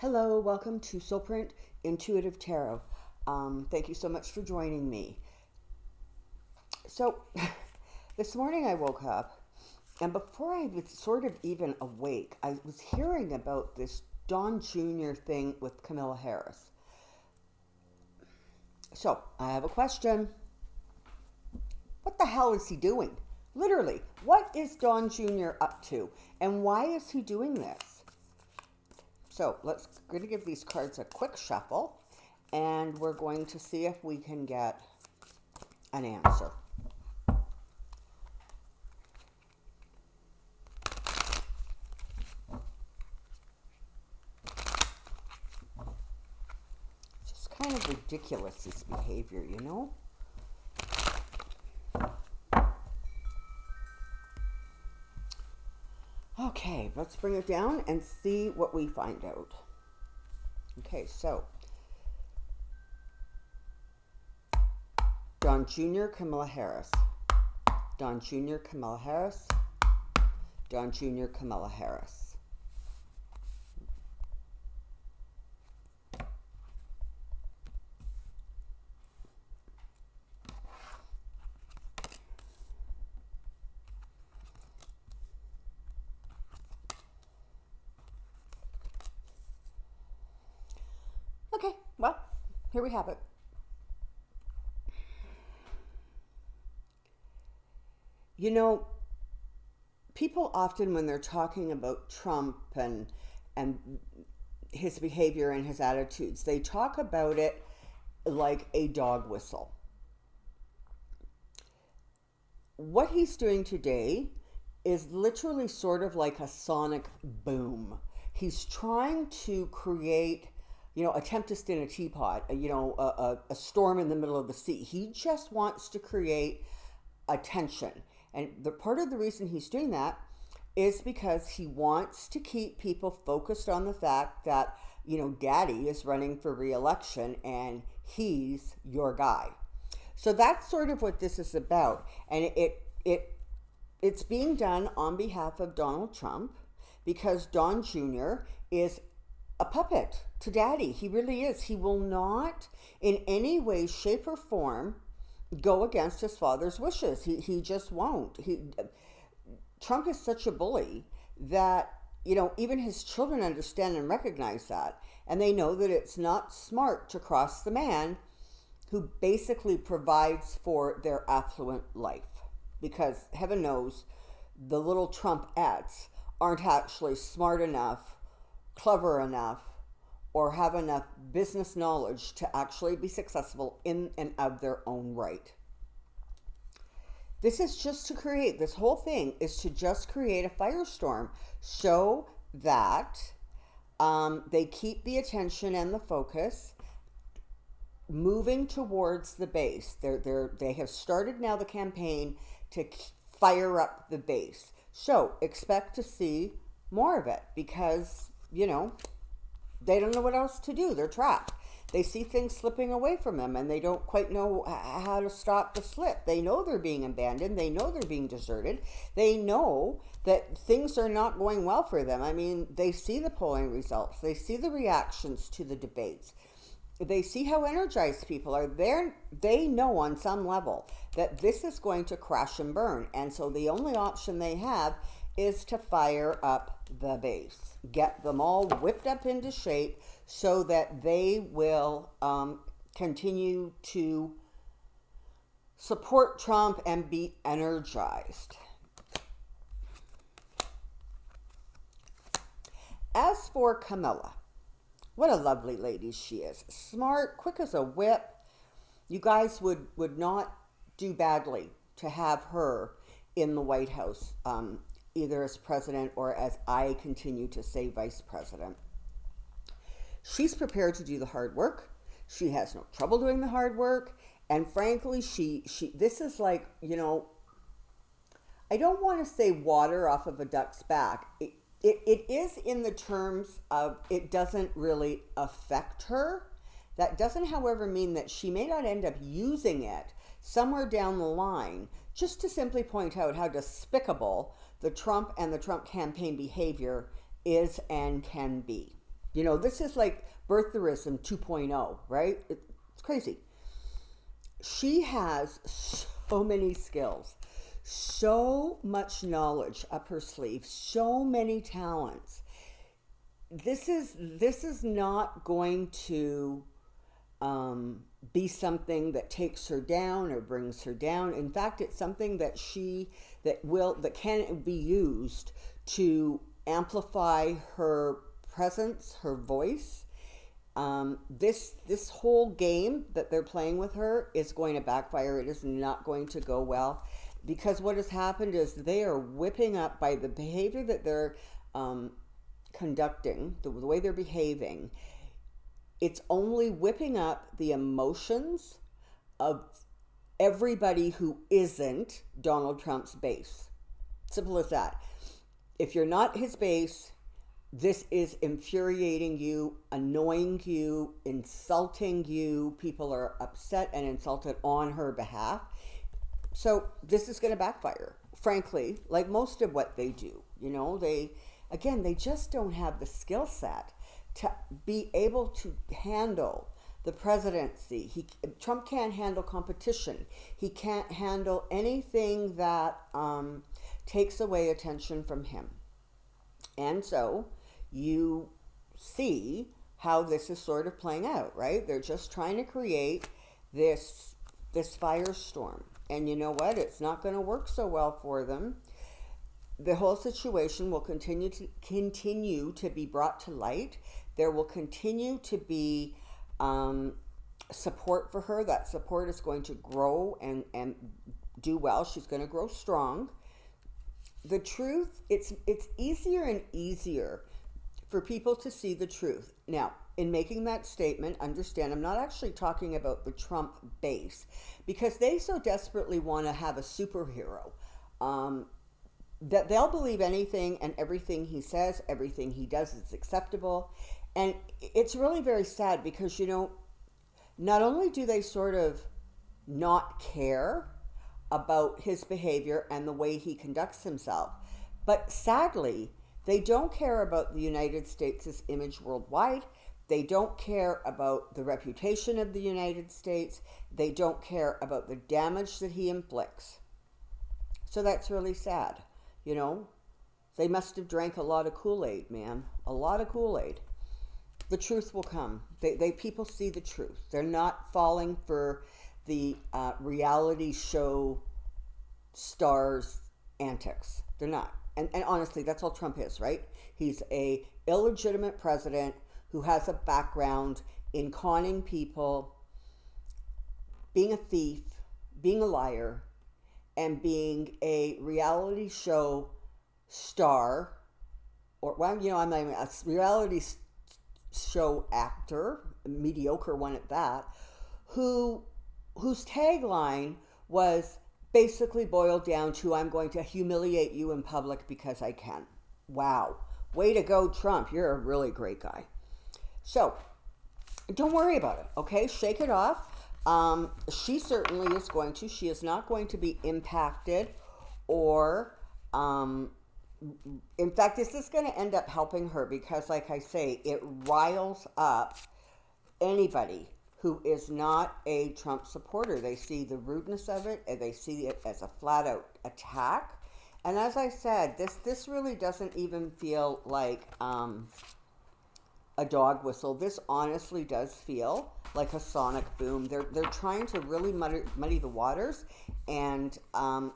Hello, welcome to Soulprint Intuitive Tarot. Thank you so much for joining me. So, this morning I woke up, and before I was sort of even awake, I was hearing about this Don Jr. thing with Camilla Harris. So, I have a question. What the hell is he doing? Literally, what is Don Jr. up to, and why is he doing this? So going to give these cards a quick shuffle, and we're going to see if we can get an answer. It's just kind of ridiculous, this behavior, you know? Okay, let's bring it down and see what we find out. Okay, so Don Jr., Camilla Harris. Don Jr., Camilla Harris. Don Jr., Camilla Harris. Okay, well, here we have it. You know, people often, when they're talking about Trump and his behavior and his attitudes, they talk about it like a dog whistle. What he's doing today is literally sort of like a sonic boom. He's trying to create, a tempest in a teapot, a storm in the middle of the sea. He just wants to create attention. And the part of the reason he's doing that is because he wants to keep people focused on the fact that, Daddy is running for re-election and he's your guy. So that's sort of what this is about. And it's being done on behalf of Donald Trump because Don Jr. is a puppet to Daddy. He really is. He will not in any way, shape, or form go against his father's wishes. He just won't. Trump is such a bully that, even his children understand and recognize that. And they know that it's not smart to cross the man who basically provides for their affluent life. Because heaven knows the little Trumpettes aren't actually smart enough, clever enough, or have enough business knowledge to actually be successful in and of their own right. This whole thing is to just create a firestorm so that they keep the attention and the focus moving towards the base. They have started now the campaign to fire up the base. So expect to see more of it because, they don't know what else to do. They're trapped. They see things slipping away from them and they don't quite know how to stop the slip. They know they're being abandoned. They know they're being deserted. They know that things are not going well for them. I mean, they see the polling results. They see the reactions to the debates. They see how energized people are there. They know on some level that this is going to crash and burn. And so the only option they have is to fire up the base. Get them all whipped up into shape so that they will continue to support Trump and be energized. As for Camilla, what a lovely lady she is. Smart, quick as a whip. You guys would not do badly to have her in the White House, either as president or, as I continue to say, vice president. She's prepared to do the hard work. She has no trouble doing the hard work. And frankly, this is like, I don't want to say water off of a duck's back. It is in the terms of it doesn't really affect her. That doesn't, however, mean that she may not end up using it somewhere down the line just to simply point out how despicable the Trump and the Trump campaign behavior is and can be. You know, this is like birtherism 2.0, right? It's crazy. She has so many skills, so much knowledge up her sleeve, so many talents. This is not going to be something that takes her down or brings her down. In fact, it's something that can be used to amplify her presence, her voice. This whole game that they're playing with her is going to backfire. It is not going to go well, because what has happened is they are whipping up by the behavior that they're conducting, the way they're behaving. It's only whipping up the emotions of everybody who isn't Donald Trump's base. Simple as that. If you're not his base, this is infuriating you, annoying you, insulting you. People are upset and insulted on her behalf. So this is going to backfire, frankly, like most of what they do. You know, they just don't have the skill set to be able to handle the presidency. Trump can't handle competition. He can't handle anything that takes away attention from him. And so you see how this is sort of playing out, right? They're just trying to create this firestorm. And you know what? It's not going to work so well for them. The whole situation will continue to be brought to light. There will continue to be support for her. That support is going to grow and do well. She's going to grow strong. The truth, it's easier and easier for people to see the truth. Now, in making that statement, understand I'm not actually talking about the Trump base, because they so desperately want to have a superhero that they'll believe anything and everything he says, everything he does is acceptable. And it's really very sad because, you know, not only do they sort of not care about his behavior and the way he conducts himself, but sadly, they don't care about the United States' image worldwide. They don't care about the reputation of the United States. They don't care about the damage that he inflicts. So that's really sad, you know. They must have drank a lot of Kool-Aid, man. A lot of Kool-Aid. The truth will come. People see the truth. They're not falling for the reality show stars' antics. They're not. And honestly, that's all Trump is, right? He's a illegitimate president who has a background in conning people, being a thief, being a liar, and being a reality show star, or, well, you know, I'm a reality show actor, a mediocre one at that, whose tagline was basically boiled down to, I'm going to humiliate you in public because I can. Wow. Way to go, Trump. You're a really great guy. So, don't worry about it, okay? Shake it off. She certainly is going to. She is not going to be impacted or, in fact, this is going to end up helping her because, like I say, it riles up anybody who is not a Trump supporter. They see the rudeness of it, and they see it as a flat-out attack. And as I said, this really doesn't even feel like a dog whistle. This honestly does feel like a sonic boom. They're trying to really muddy the waters, and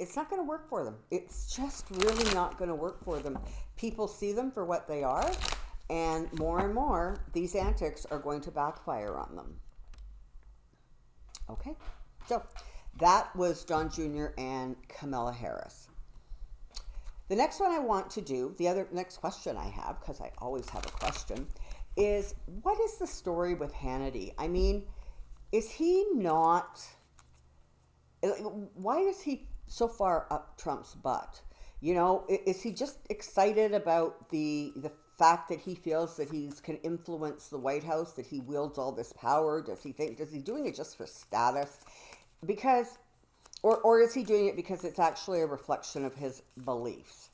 it's not going to work for them. It's just really not going to work for them. People see them for what they are, and more, these antics are going to backfire on them. Okay, so that was Don Jr. and Kamala Harris. The next one I want to do, next question I have, because I always have a question, is what is the story with Hannity? I mean, is he not, why is he so far up Trump's butt? You know, is he just excited about the fact that he feels that he can influence the White House, that he wields all this power? Does he doing it just for status? Because, or is he doing it because it's actually a reflection of his beliefs?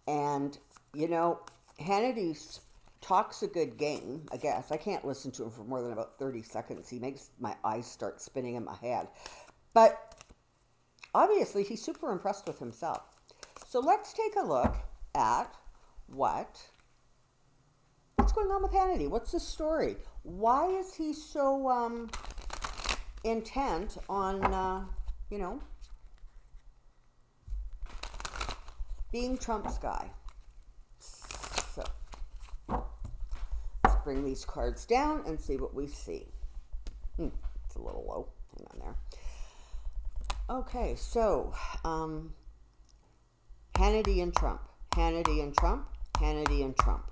And, you know, Hannity's talks a good game, I guess. I can't listen to him for more than about 30 seconds. He makes my eyes start spinning in my head. But obviously, he's super impressed with himself. So let's take a look at what's going on with Hannity. What's the story? Why is he so intent on, being Trump's guy? So let's bring these cards down and see what we see. It's a little low. Hang on there. Okay, so Hannity and Trump. Hannity and Trump. Hannity and Trump.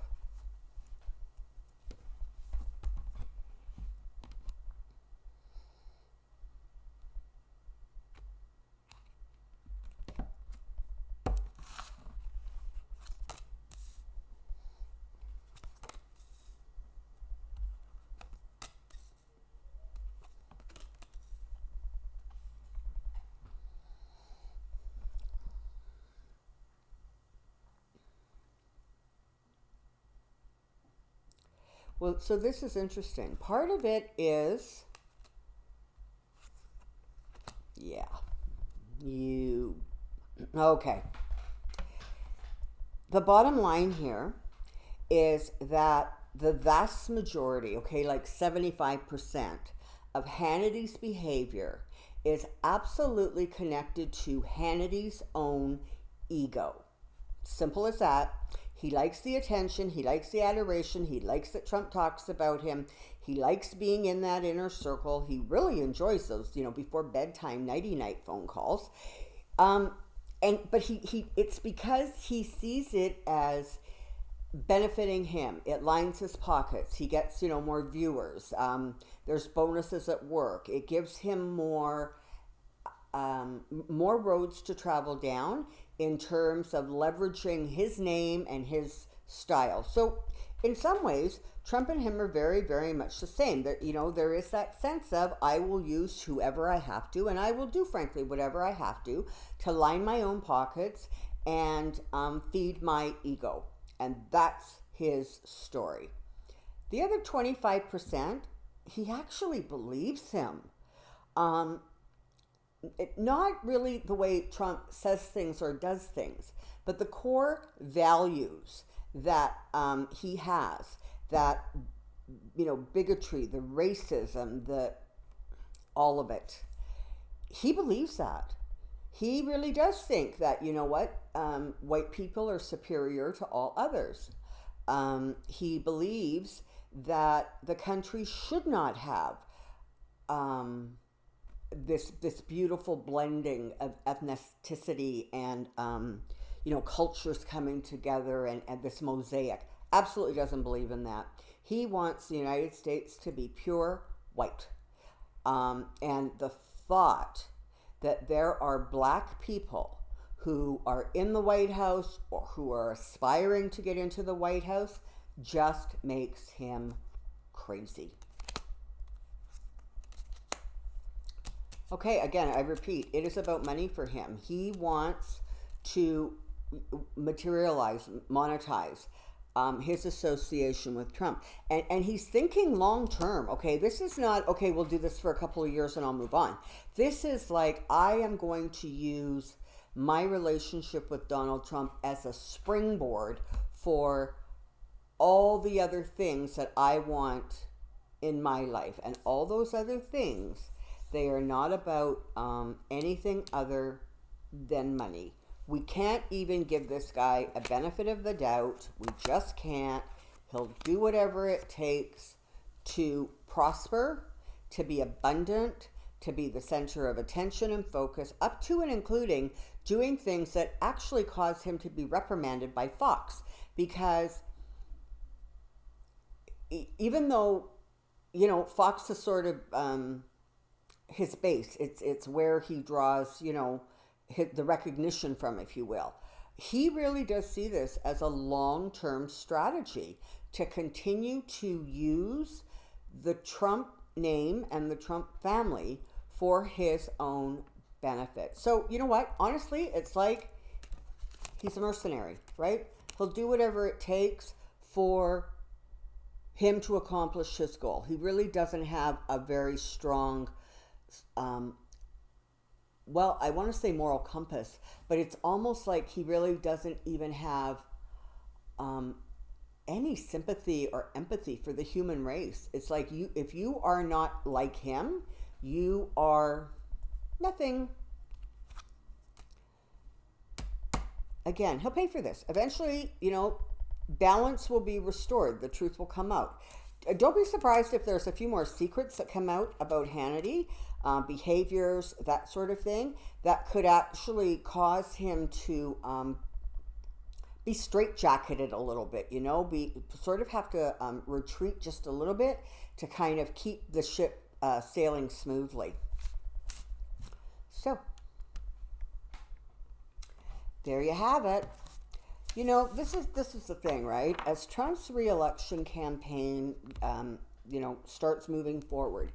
Well, so this is interesting. Part of it is, okay. The bottom line here is that the vast majority, okay, like 75% of Hannity's behavior is absolutely connected to Hannity's own ego. Simple as that. He likes the attention. He likes the adoration. He likes that Trump talks about him. He likes being in that inner circle. He really enjoys those, before bedtime, nighty-night phone calls. But it's because he sees it as benefiting him. It lines his pockets. He gets, more viewers. There's bonuses at work. It gives him more roads to travel down in terms of leveraging his name and his style. So in some ways, Trump and him are very, very much the same. That, there is that sense of, I will use whoever I have to, and I will do, frankly, whatever I have to line my own pockets and feed my ego. And that's his story. The other 25%, he actually believes him. Not really the way Trump says things or does things, but the core values that he has, that, bigotry, the racism, all of it. He believes that. He really does think that, white people are superior to all others. He believes that the country should not have this beautiful blending of ethnicity and cultures coming together and this mosaic. Absolutely doesn't believe in that. He wants the United States to be pure white. And the thought that there are black people who are in the White House or who are aspiring to get into the White House just makes him crazy. Okay, again, I repeat, it is about money for him. He wants to materialize, monetize his association with Trump. And he's thinking long term. Okay, this is not, okay, we'll do this for a couple of years and I'll move on. This is like, I am going to use my relationship with Donald Trump as a springboard for all the other things that I want in my life. And all those other things, they are not about anything other than money. We can't even give this guy a benefit of the doubt. We just can't. He'll do whatever it takes to prosper, to be abundant, to be the center of attention and focus, up to and including doing things that actually cause him to be reprimanded by Fox. Because even though, Fox is sort of his base, it's where he draws, the recognition from, if you will. He really does see this as a long-term strategy to continue to use the Trump name and the Trump family for his own benefit. So, you know what? Honestly, it's like he's a mercenary, right? He'll do whatever it takes for him to accomplish his goal. He really doesn't have a very strong, um, well, I want to say moral compass, but it's almost like he really doesn't even have um, any sympathy or empathy for the human race. It's like you, if you are not like him, you are nothing. Again, he'll pay for this. Eventually, balance will be restored. The truth will come out. Don't be surprised if there's a few more secrets that come out about Hannity, behaviors, that sort of thing, that could actually cause him to be straitjacketed a little bit, be sort of have to retreat just a little bit to kind of keep the ship sailing smoothly. So, there you have it. This is the thing, right? As Trump's re-election campaign, starts moving forward,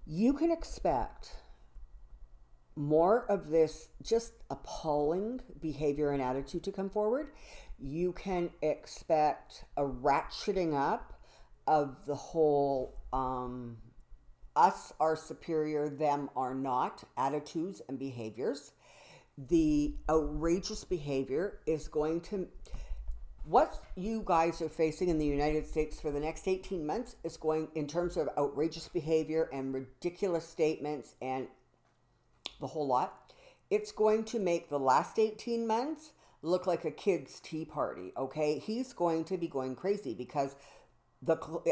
you can expect more of this just appalling behavior and attitude to come forward. You can expect a ratcheting up of the whole us are superior, them are not attitudes and behaviors. The outrageous behavior is going to, what you guys are facing in the United States for the next 18 months is going, in terms of outrageous behavior and ridiculous statements and the whole lot, it's going to make the last 18 months look like a kid's tea party, okay? He's going to be going crazy because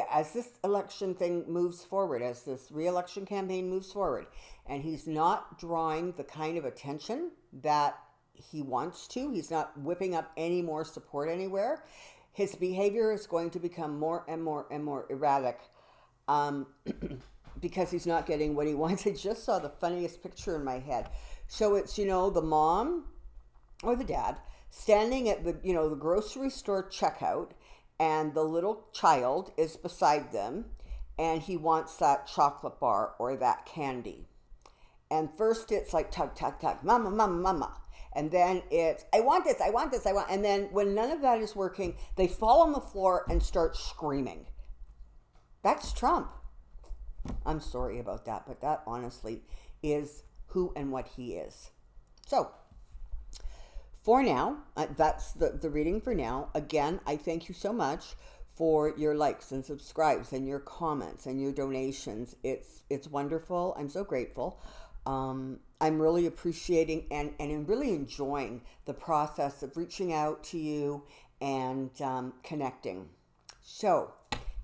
as this election thing moves forward, as this re-election campaign moves forward, and he's not drawing the kind of attention that he wants to, he's not whipping up any more support anywhere, his behavior is going to become more and more and more erratic because he's not getting what he wants. I just saw the funniest picture in my head. So it's, the mom or the dad standing at the grocery store checkout, and the little child is beside them, and he wants that chocolate bar or that candy. And first it's like, tug, tug, tug, mama, mama, mama. And then it's, I want this, I want this, I want. And then when none of that is working, they fall on the floor and start screaming. That's Trump. I'm sorry about that, but that honestly is who and what he is. So, for now, that's the reading for now. Again, I thank you so much for your likes and subscribes and your comments and your donations. It's wonderful. I'm so grateful. I'm really appreciating and really enjoying the process of reaching out to you and connecting. So,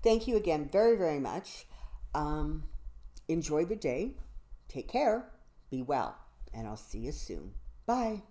thank you again very, very much. Enjoy the day. Take care. Be well. And I'll see you soon. Bye.